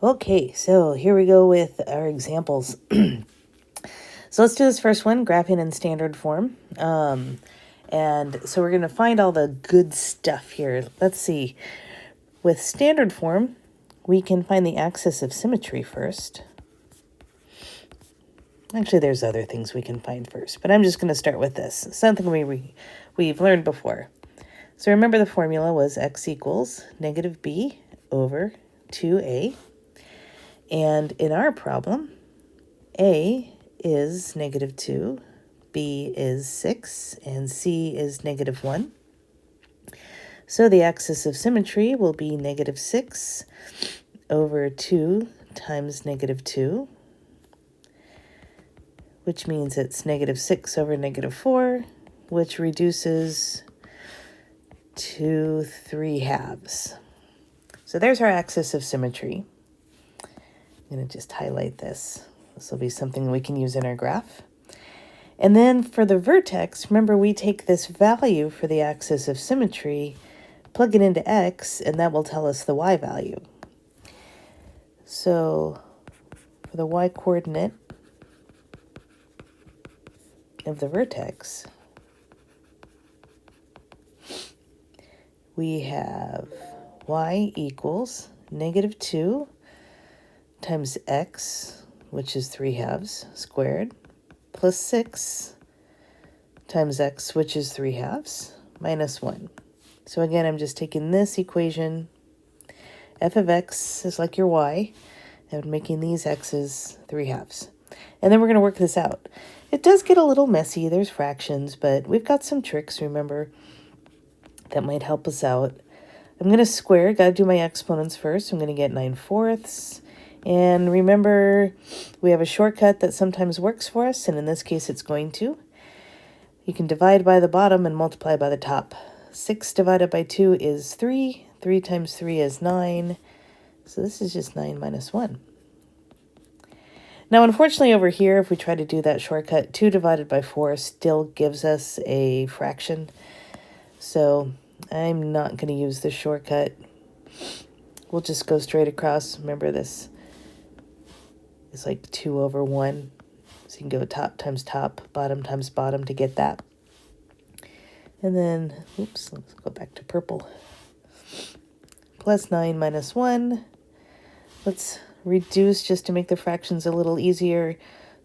Okay, so here we go with our examples. So let's do this first one, graphing in standard form. And so we're going to find all the good stuff here. Let's see. With standard form, we can find the axis of symmetry first. Actually, there's other things we can find first, but I'm just going to start with this. Something we've learned before. So remember the formula was x equals negative b over 2a. And in our problem, a is negative 2, b is 6, and c is negative 1. So the axis of symmetry will be negative 6 over 2 times negative 2, which means it's negative 6 over negative 4, which reduces to 3/2. So there's our axis of symmetry. I'm going to just highlight this. This will be something we can use in our graph. And then for the vertex, remember we take this value for the axis of symmetry, plug it into x, and that will tell us the y value. So for the y coordinate of the vertex, we have y equals negative 2 times x, which is 3/2 squared, plus 6 times x, which is 3/2, minus 1. So again, I'm just taking this equation. F of x is like your y, and making these x's 3/2. And then we're going to work this out. It does get a little messy. There's fractions, but we've got some tricks, remember, that might help us out. I'm going to square. Got to do my exponents first. I'm going to get 9/4. And remember, we have a shortcut that sometimes works for us, and in this case, it's going to. You can divide by the bottom and multiply by the top. 6 divided by 2 is 3. 3 times 3 is 9. So this is just 9 minus 1. Now, unfortunately, over here, if we try to do that shortcut, 2 divided by 4 still gives us a fraction. So I'm not going to use this shortcut. We'll just go straight across. Remember, this is like 2 over 1. So you can go top times top, bottom times bottom to get that. And then, oops, let's go back to purple. Plus 9 minus 1. Let's reduce just to make the fractions a little easier.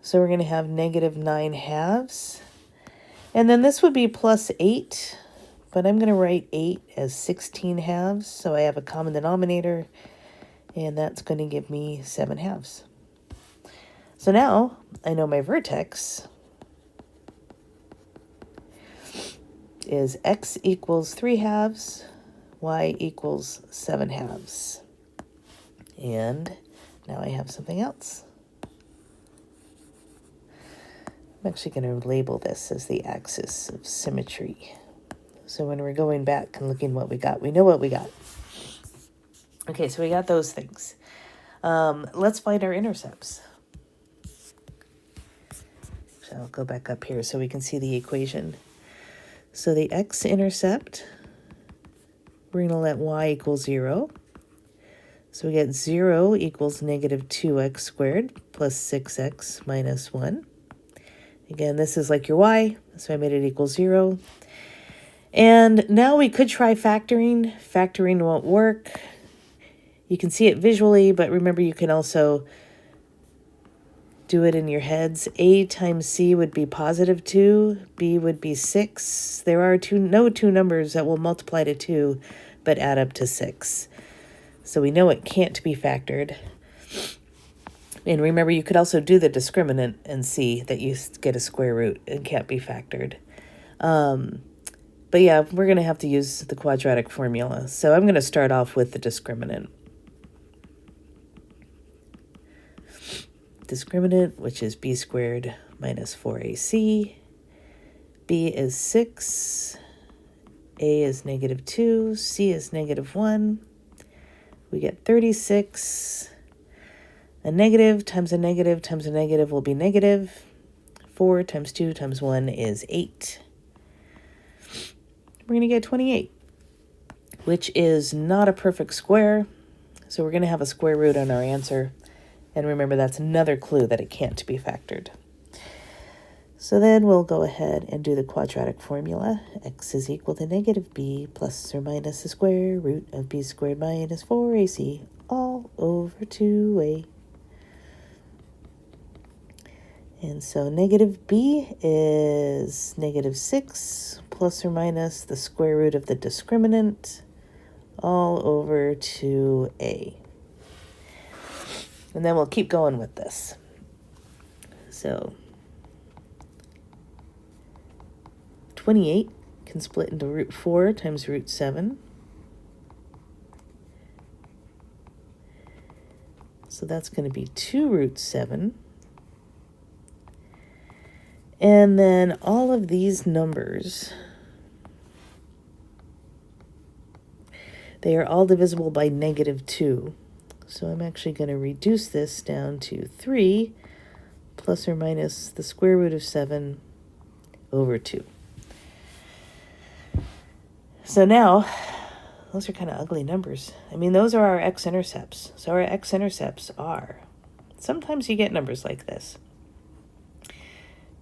So we're going to have negative 9/2. And then this would be plus 8. But I'm going to write 8 as 16/2. So I have a common denominator. And that's going to give me 7/2. So now I know my vertex is x equals 3/2, y equals 7/2. And now I have something else. I'm actually going to label this as the axis of symmetry. So when we're going back and looking what we got, we know what we got. Okay, so we got those things. Let's find our intercepts. So I'll go back up here so we can see the equation. So the x-intercept, we're going to let y equal 0. So we get 0 equals negative 2x squared plus 6x minus 1. Again, this is like your y, so I made it equal 0. And now we could try factoring. Factoring won't work. You can see it visually, but remember you can also do it in your heads. A times c would be positive 2. B would be 6. There are no two numbers that will multiply to 2 but add up to 6. So we know it can't be factored. And remember, you could also do the discriminant and see that you get a square root. It can't be factored. But yeah, we're going to have to use the quadratic formula. So I'm going to start off with the discriminant. Discriminant, which is b squared minus 4ac. B is 6. A is negative 2. C is negative 1. We get 36. A negative times a negative times a negative will be negative. 4 times 2 times 1 is 8. We're going to get 28, which is not a perfect square. So we're going to have a square root on our answer. And remember, that's another clue that it can't be factored. So then we'll go ahead and do the quadratic formula. X is equal to negative b plus or minus the square root of b squared minus 4ac all over 2a. And so negative b is negative 6 plus or minus the square root of the discriminant all over 2a. And then we'll keep going with this. So 28 can split into root 4 times root 7. So that's going to be 2 root 7. And then all of these numbers, they are all divisible by negative 2. So I'm actually going to reduce this down to 3 plus or minus the square root of 7 over 2. So now, those are kind of ugly numbers. I mean, those are our x-intercepts. So our x-intercepts are, sometimes you get numbers like this.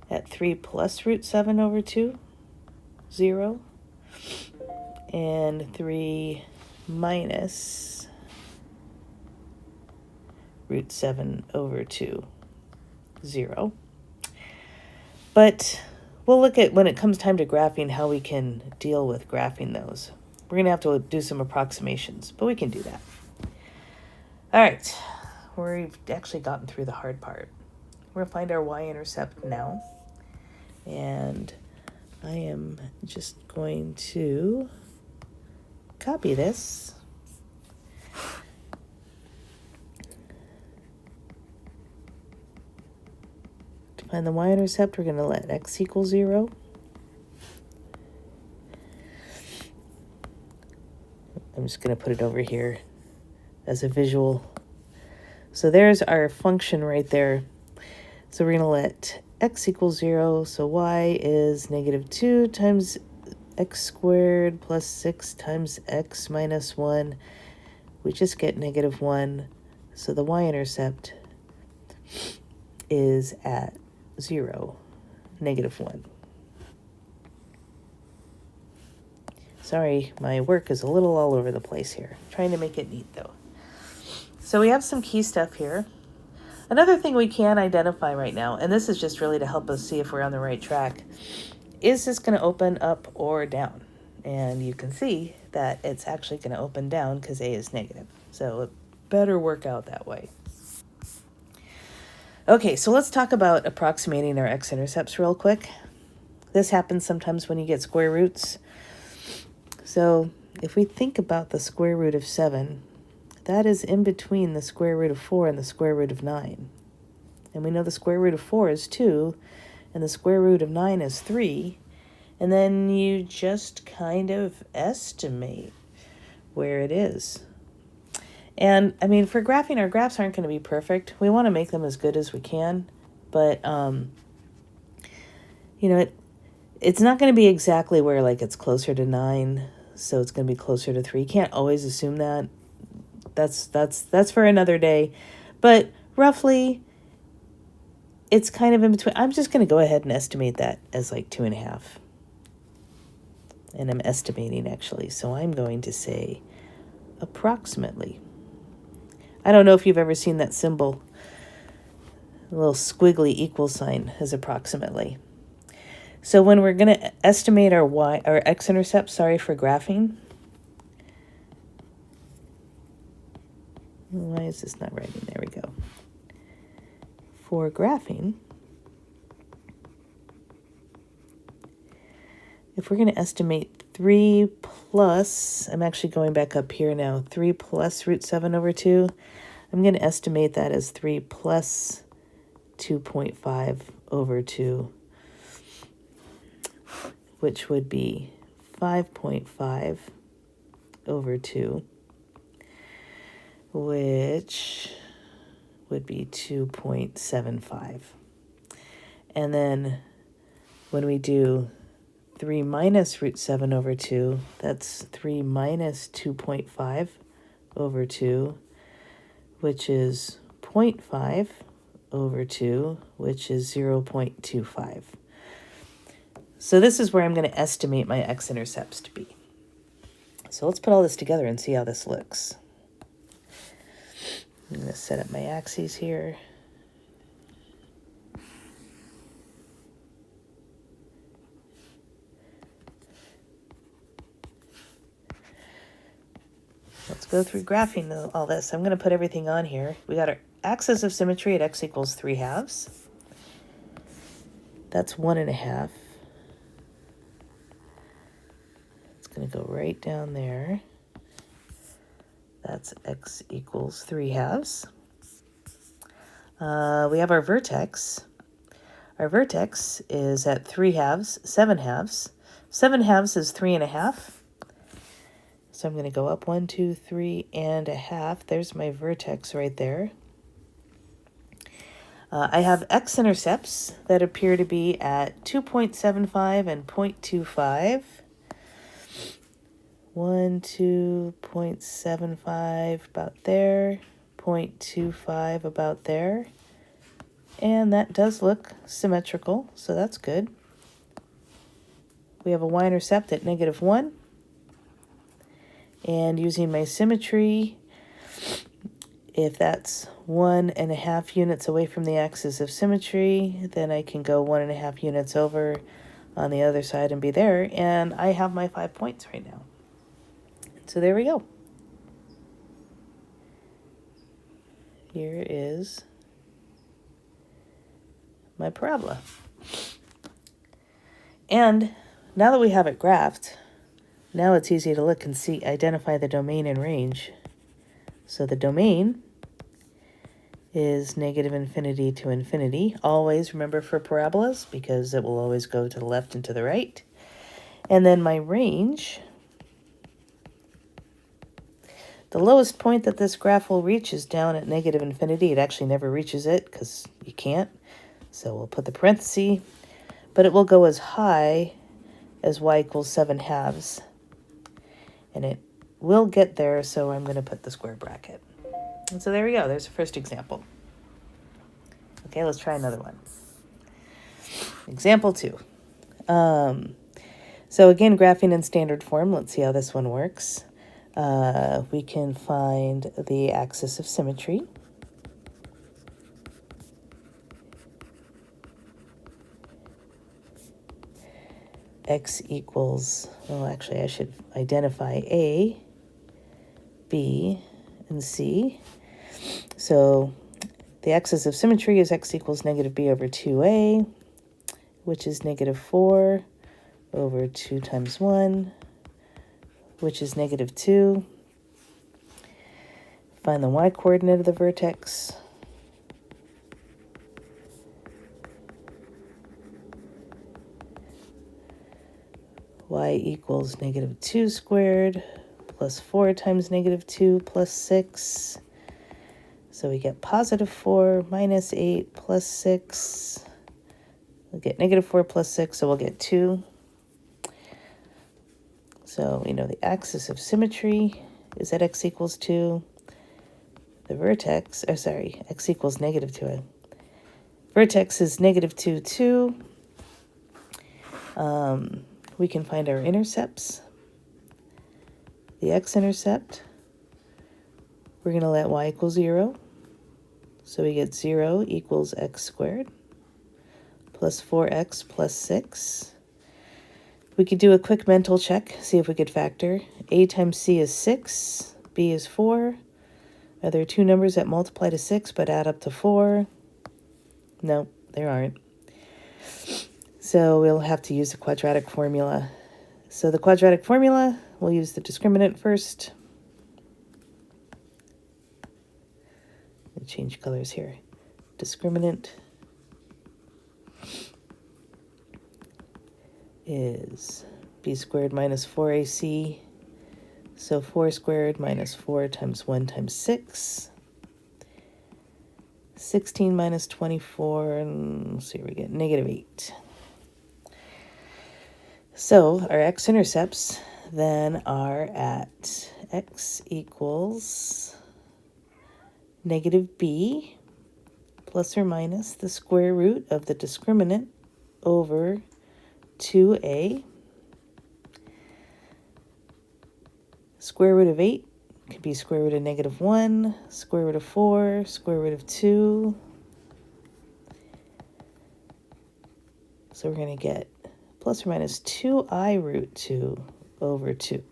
At 3 plus root 7 over 2, 0. And 3 minus root 7 over 2, 0. But we'll look at, when it comes time to graphing, how we can deal with graphing those. We're going to have to do some approximations, but we can do that. All right, we've actually gotten through the hard part. We're going to find our y-intercept now. And I am just going to copy this. To find the y-intercept, we're going to let x equal 0. I'm just going to put it over here as a visual. So there's our function right there. So we're going to let x equals 0, so y is negative 2 times x squared plus 6 times x minus 1. We just get negative 1, so the y-intercept is at 0, negative 1. Sorry, my work is a little all over the place here. I'm trying to make it neat, though. So we have some key stuff here. Another thing we can identify right now, and this is just really to help us see if we're on the right track, is this going to open up or down? And you can see that it's actually going to open down because a is negative. So it better work out that way. Okay, so let's talk about approximating our x-intercepts real quick. This happens sometimes when you get square roots. So if we think about the square root of 7, that is in between the square root of 4 and the square root of 9. And we know the square root of 4 is 2, and the square root of 9 is 3. And then you just kind of estimate where it is. And, I mean, for graphing, our graphs aren't going to be perfect. We want to make them as good as we can. But, you know, it's not going to be exactly where, like, it's closer to 9, so it's going to be closer to 3. You can't always assume that. That's for another day. But roughly, it's kind of in between. I'm just going to go ahead and estimate that as like 2.5. And I'm estimating, actually. So I'm going to say approximately. I don't know if you've ever seen that symbol. A little squiggly equal sign is approximately. So when we're going to estimate our x-intercept, for graphing. Why is this not writing? There we go. For graphing, if we're going to estimate 3 plus, I'm actually going back up here now, 3 plus root 7 over 2, I'm going to estimate that as 3 plus 2.5 over 2, which would be 5.5 over 2. Which would be 2.75. And then when we do 3 minus root 7 over 2, that's 3 minus 2.5 over 2. which is 0.5 over 2, which is 0.25. So this is where I'm going to estimate my x-intercepts to be. So let's put all this together and see how this looks. I'm going to set up my axes here. Let's go through graphing all this. I'm going to put everything on here. We got our axis of symmetry at x equals 3/2. That's 1.5. It's going to go right down there. That's x equals 3/2. We have our vertex. Our vertex is at 3/2, 7/2. 7/2 is 3.5. So I'm going to go up 1, 2, 3.5. There's my vertex right there. I have x-intercepts that appear to be at 2.75 and 0.25. 1, 2.75 about there, 0.25 about there. And that does look symmetrical, so that's good. We have a y-intercept at -1. And using my symmetry, if that's 1.5 units away from the axis of symmetry, then I can go 1.5 units over on the other side and be there. And I have my 5 points right now. So there we go. Here is my parabola. And now that we have it graphed, now it's easy to look and see, identify the domain and range. So the domain is -infinity to infinity. Always remember for parabolas, because it will always go to the left and to the right. And then my range, the lowest point that this graph will reach is down at -infinity. It actually never reaches it because you can't. So we'll put the parenthesis, but it will go as high as y equals 7/2. And it will get there, so I'm going to put the square bracket. And so there we go. There's the first example. Okay, let's try another one. Example 2. So again, graphing in standard form. Let's see how this one works. We can find the axis of symmetry. X equals, well, actually, I should identify A, B, and C. So the axis of symmetry is x equals -b over 2a, which is -4 over 2 times 1, which is -2. Find the y-coordinate of the vertex. Y equals -2 squared plus 4 times -2 plus 6. So we get +4 minus 8 plus 6. We'll get -4 plus 6, so we'll get 2. So we know the axis of symmetry is at x equals 2. The vertex, x equals -2. Vertex is -2, 2. We can find our intercepts. The x-intercept, we're going to let y equal 0. So we get 0 equals x squared plus 4x plus 6. We could do a quick mental check, see if we could factor. A times c is 6, b is 4. Are there two numbers that multiply to 6 but add up to 4? No, there aren't. So we'll have to use the quadratic formula. So the quadratic formula, we'll use the discriminant first. I'll change colors here. Discriminant is b squared minus 4ac. So 4 squared minus 4 times 1 times 6. 16 minus 24, and let's see, we get -8. So our x-intercepts then are at x equals negative b plus or minus the square root of the discriminant over 2a. Square root of 8 could be square root of negative 1, square root of 4, square root of 2. So we're going to get plus or minus 2I root 2 over 2.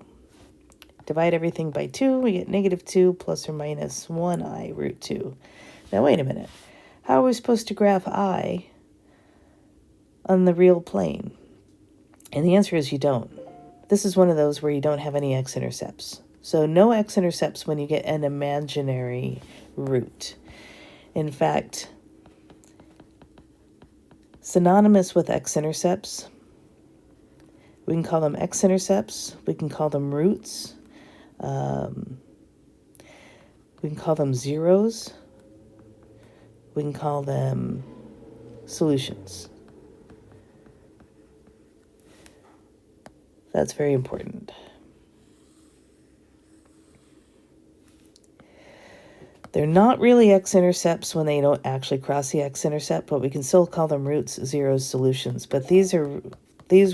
Divide everything by 2, we get negative 2 plus or minus 1I root 2. Now wait a minute. How are we supposed to graph I on the real plane? And the answer is you don't. This is one of those where you don't have any x-intercepts. So no x-intercepts when you get an imaginary root. In fact, synonymous with x-intercepts, we can call them x-intercepts, we can call them roots, we can call them zeros, we can call them solutions. That's very important. They're not really x-intercepts when they don't actually cross the x-intercept, but we can still call them roots, zeros, solutions. But these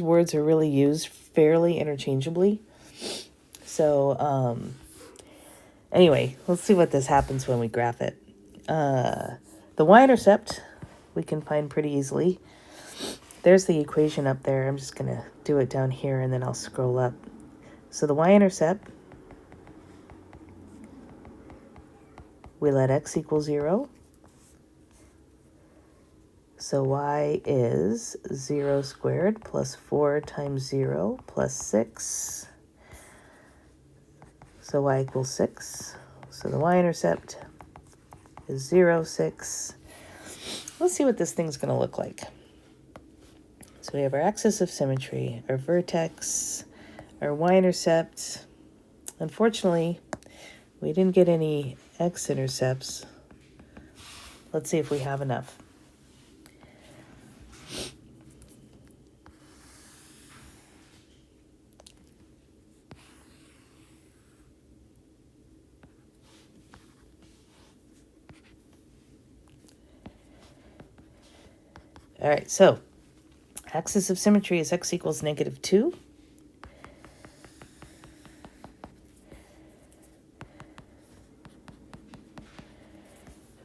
words are really used fairly interchangeably. So anyway, let's see what this happens when we graph it. The y-intercept we can find pretty easily. There's the equation up there. I'm just going to do it down here and then I'll scroll up. So the y-intercept, we let x equal 0. So y is 0 squared plus 4 times 0 plus 6. So y equals 6. So the y-intercept is 0, 6. Let's see what this thing's going to look like. So we have our axis of symmetry, our vertex, our y-intercept. Unfortunately, we didn't get any x-intercepts. Let's see if we have enough. All right, so axis of symmetry is x equals negative 2.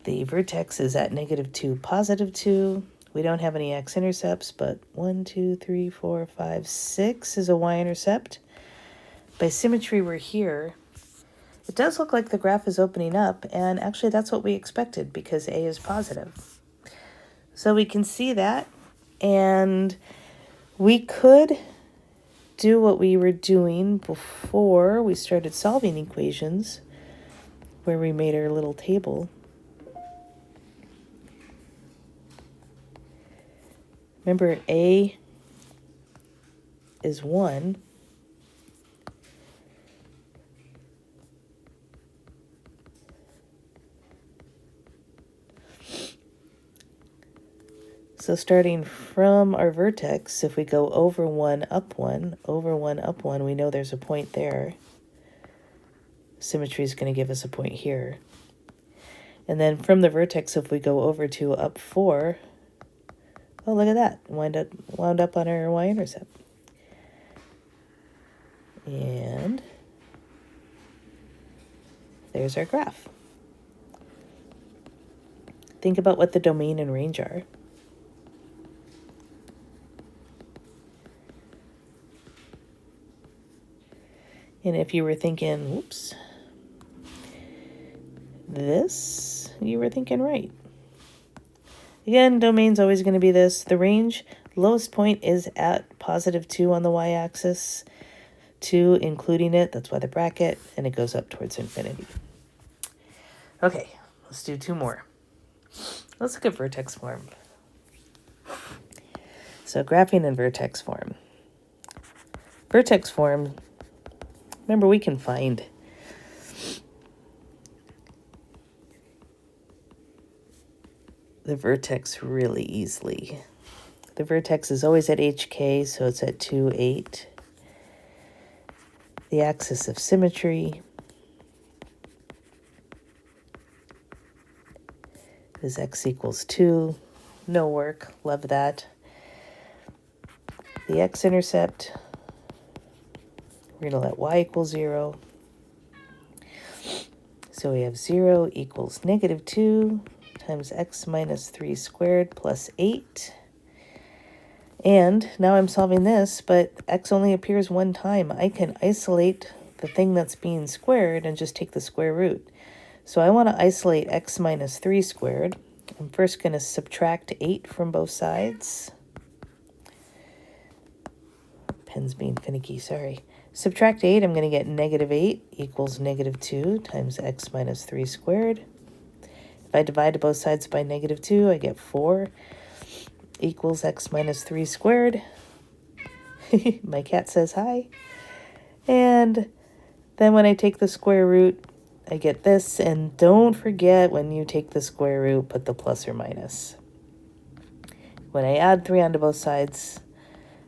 The vertex is at negative 2, positive 2. We don't have any x-intercepts, but 1, 2, 3, 4, 5, 6 is a y-intercept. By symmetry, we're here. It does look like the graph is opening up, and actually that's what we expected because A is positive. So we can see that, and we could do what we were doing before we started solving equations, where we made our little table. Remember, A is 1. So starting from our vertex, if we go over 1, up 1, over 1, up 1, we know there's a point there. Symmetry is going to give us a point here. And then from the vertex, if we go over 2, up 4, oh, look at that. Wound up on our y-intercept. And there's our graph. Think about what the domain and range are. And if you were thinking, whoops, this, you were thinking right. Again, domain's always going to be this. The range, lowest point is at positive 2 on the y-axis. 2 including it, that's why the bracket, and it goes up towards infinity. Okay, let's do 2 more. Let's look at vertex form. So graphing in vertex form. Vertex form, remember we can find the vertex really easily. The vertex is always at HK, so it's at 2, 8. The axis of symmetry is x equals 2. No work. Love that. The x-intercept, we're going to let y equal 0. So we have 0 equals -2 times x minus 3 squared plus 8. And now I'm solving this, but x only appears one time. I can isolate the thing that's being squared and just take the square root. So I want to isolate x minus 3 squared. I'm first going to subtract 8 from both sides. Pen's being finicky, sorry. Subtract 8, I'm going to get -8 equals -2 times x minus 3 squared. If I divide both sides by -2, I get 4 equals x minus 3 squared. My cat says hi. And then when I take the square root, I get this. And don't forget, when you take the square root, put the plus or minus. When I add 3 onto both sides,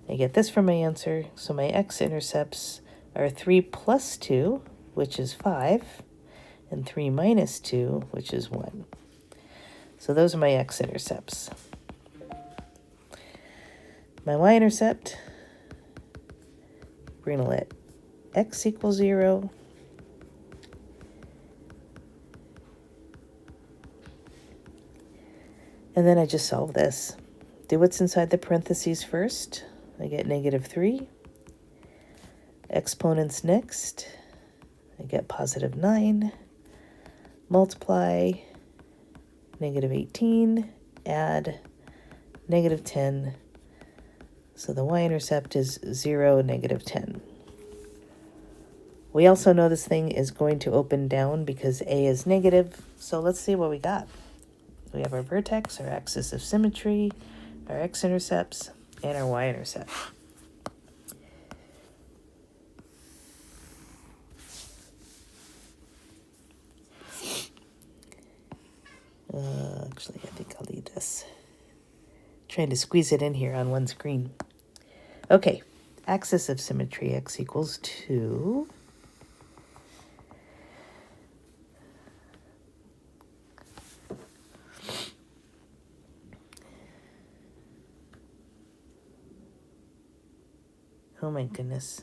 I get this from my answer. So my x-intercepts are 3 plus 2, which is 5, and 3 minus 2, which is 1. So those are my x-intercepts. My y-intercept, we're going to let x equal 0. And then I just solve this. Do what's inside the parentheses first. I get -3. Exponents next. I get +9. Multiply -18. Add -10. So the y-intercept is 0, -10. We also know this thing is going to open down because a is negative. So let's see what we got. We have our vertex, our axis of symmetry, our x-intercepts, and our y-intercept. Actually, I think I'll leave this. Trying to squeeze it in here on one screen. Okay, axis of symmetry, x equals 2. Oh my goodness.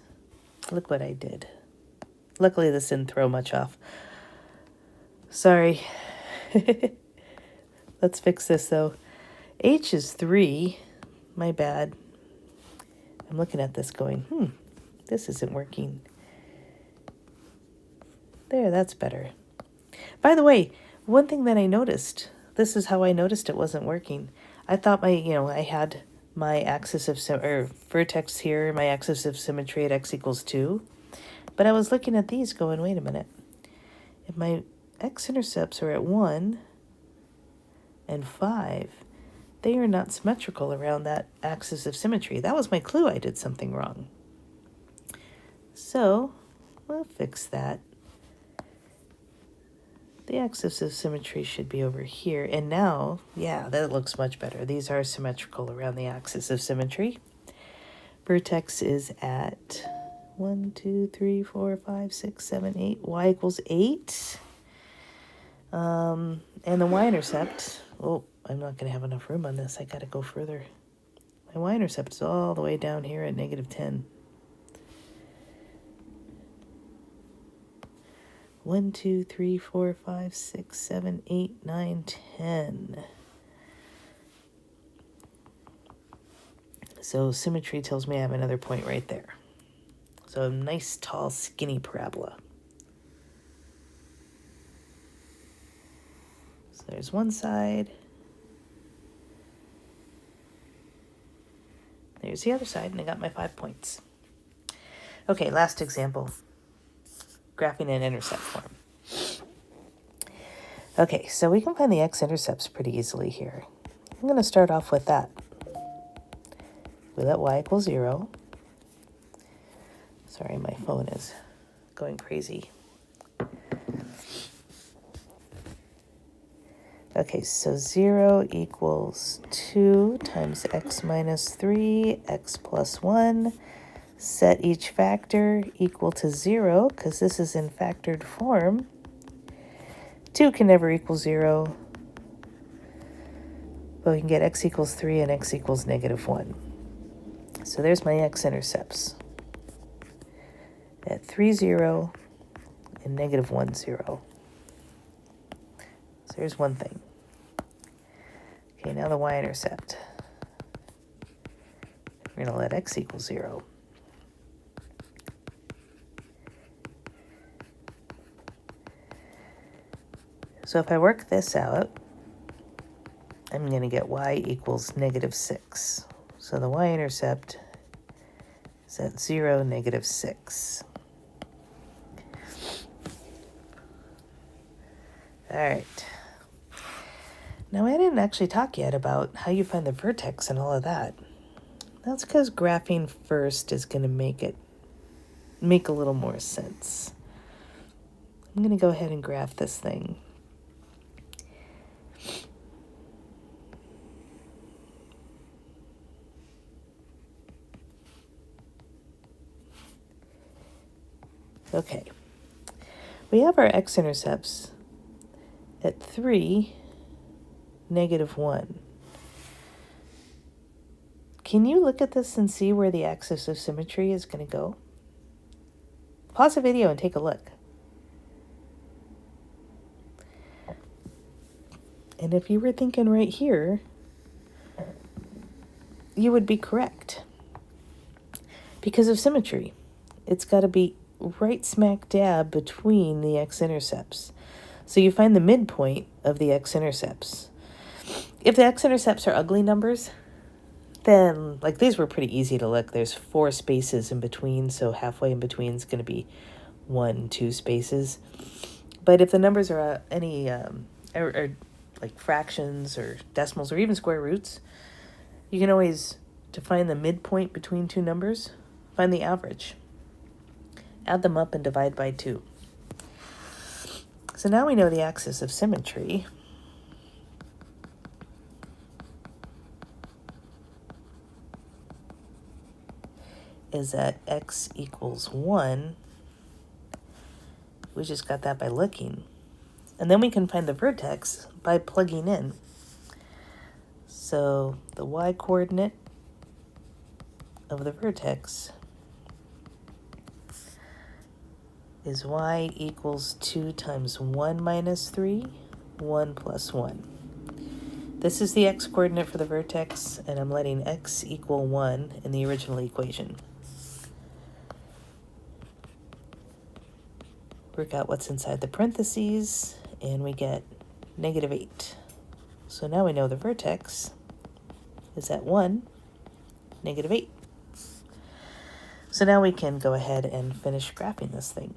Look what I did. Luckily, this didn't throw much off. Sorry. Let's fix this, though. H is 3. My bad. I'm looking at this going, this isn't working. There, that's better. By the way, one thing that I noticed, this is how I noticed it wasn't working. I thought I had my axis of vertex here, my axis of symmetry at x equals 2. But I was looking at these going, wait a minute. If my x-intercepts are at 1 and 5, they are not symmetrical around that axis of symmetry. That was my clue I did something wrong. So we'll fix that. The axis of symmetry should be over here. And now, yeah, that looks much better. These are symmetrical around the axis of symmetry. Vertex is at 1, 2, 3, 4, 5, 6, 7, 8. Y equals 8. And the y-intercept, I'm not going to have enough room on this. I got to go further. My y-intercept is all the way down here at -10. 1, 2, 3, 4, 5, 6, 7, 8, 9, 10. So symmetry tells me I have another point right there. So a nice, tall, skinny parabola. So there's one side. There's the other side, and I got my 5 points. Okay, last example. Graphing an intercept form. Okay, so we can find the x-intercepts pretty easily here. I'm going to start off with that. We let y equal 0. Sorry, my phone is going crazy. Okay, so 0 equals 2 times x minus 3, x plus 1. Set each factor equal to 0, because this is in factored form. 2 can never equal 0. But we can get x equals 3 and x equals -1. So there's my x-intercepts at 3, 0, and -1, 0. So here's one thing. Okay, now the y-intercept. We're going to let x equal 0. So if I work this out, I'm going to get y equals -6. So the y-intercept is at 0, -6. All right. Now, I didn't actually talk yet about how you find the vertex and all of that. That's because graphing first is going to make a little more sense. I'm going to go ahead and graph this thing. Okay. We have our x-intercepts at 3, -1. Can you look at this and see where the axis of symmetry is going to go? Pause the video and take a look. And if you were thinking right here, you would be correct. Because of symmetry, it's got to be right smack dab between the x-intercepts. So you find the midpoint of the x-intercepts. If the x-intercepts are ugly numbers, then, like, these were pretty easy to look. There's 4 spaces in between, so halfway in between is going to be 1, 2 spaces. But if the numbers are any, or like fractions or decimals or even square roots, you can always, to find the midpoint between 2 numbers, find the average. Add them up and divide by 2. So now we know the axis of symmetry is at x equals 1. We just got that by looking. And then we can find the vertex by plugging in. So the y-coordinate of the vertex is y equals 2 times 1 minus 3, 1 plus 1. This is the x-coordinate for the vertex, and I'm letting x equal 1 in the original equation. Work out what's inside the parentheses, and we get -8. So now we know the vertex is at 1, -8. So now we can go ahead and finish graphing this thing.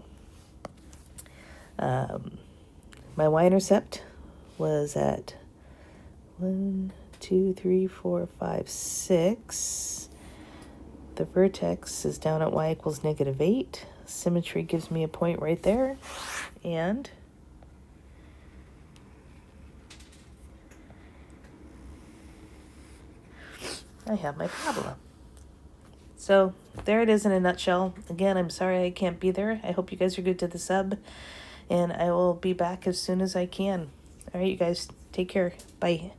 My y-intercept was at 1, 2, 3, 4, 5, 6. The vertex is down at y equals -8. Symmetry gives me a point right there. And I have my parabola. So there it is in a nutshell. Again, I'm sorry I can't be there. I hope you guys are good to the sub. And I will be back as soon as I can. All right, you guys, take care. Bye.